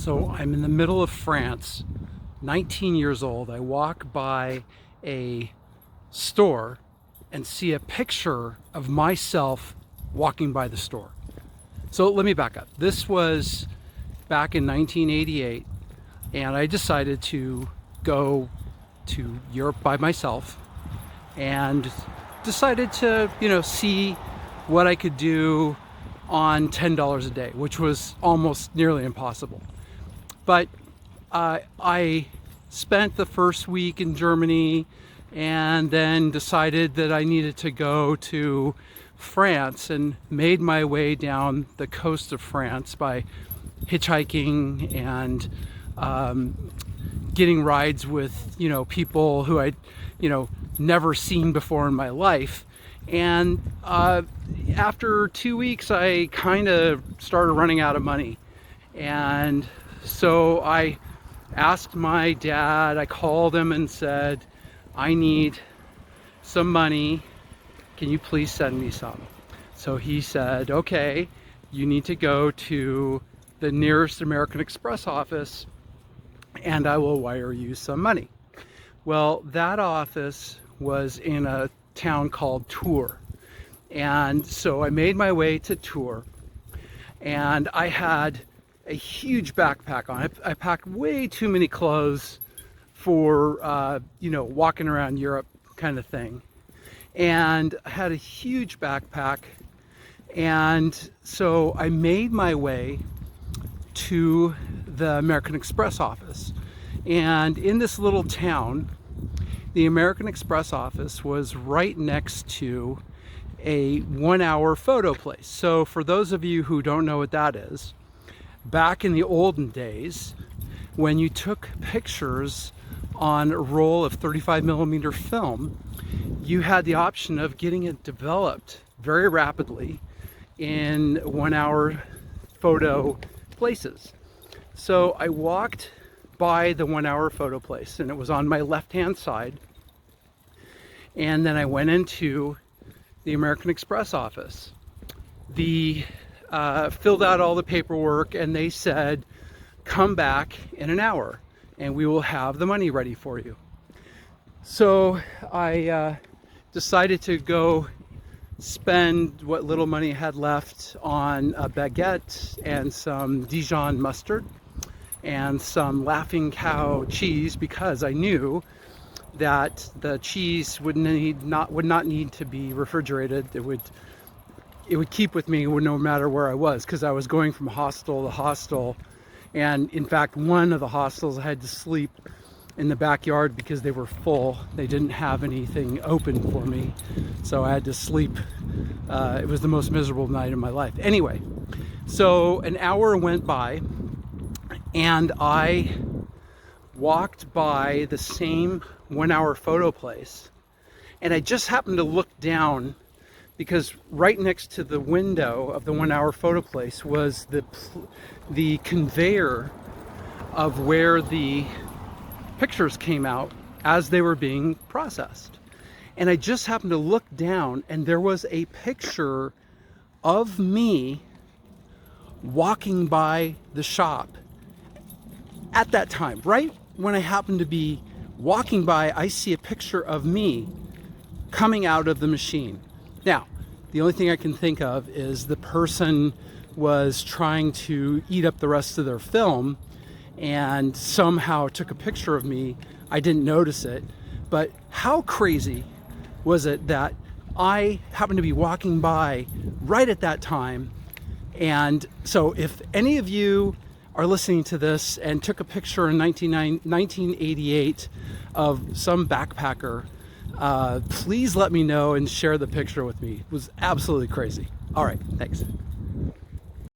So I'm in the middle of France, 19 years old. I walk by a store and see a picture of myself walking by the store. So let me back up. This was back in 1988, and I decided to go to Europe by myself and decided to, see what I could do on $10 a day, which was almost nearly impossible. But I spent the first week in Germany and then decided that I needed to go to France and made my way down the coast of France by hitchhiking and getting rides with people who I'd never seen before in my life. And after 2 weeks I kind of started running out of money, and so I asked my dad. I called him and said, I need some money, can you please send me some? So he said, okay, you need to go to the nearest American Express office and I will wire you some money. Well, that office was in a town called Tours, and so I made my way to Tours, and I had a huge backpack on. I packed way too many clothes for walking around Europe kind of thing, and I had a huge backpack. And so I made my way to the American Express office, and in this little town, the American Express office was right next to a 1-hour photo place. So for those of you who don't know what that is, back in the olden days, when you took pictures on a roll of 35mm film, you had the option of getting it developed very rapidly in 1-hour photo places. So I walked by the 1-hour photo place, and it was on my left-hand side. And then I went into the American Express office. Filled out all the paperwork, and they said, come back in an hour and we will have the money ready for you. So I decided to go spend what little money I had left on a baguette and some Dijon mustard and some Laughing Cow cheese, because I knew that the cheese would not need to be refrigerated. It would keep with me no matter where I was, because I was going from hostel to hostel. And in fact, one of the hostels I had to sleep in the backyard because they were full. They didn't have anything open for me, so I had to sleep. It was the most miserable night of my life. Anyway, so an hour went by and I walked by the same 1-hour photo place, and I just happened to look down because right next to the window of the 1-hour photo place was the conveyor of where the pictures came out as they were being processed. And I just happened to look down, and there was a picture of me walking by the shop at that time. Right when I happened to be walking by, I see a picture of me coming out of the machine. Now, the only thing I can think of is the person was trying to eat up the rest of their film and somehow took a picture of me. I didn't notice it, but how crazy was it that I happened to be walking by right at that time? And so if any of you are listening to this and took a picture in 1988 of some backpacker, please let me know and share the picture with me. It was absolutely crazy. All right, thanks.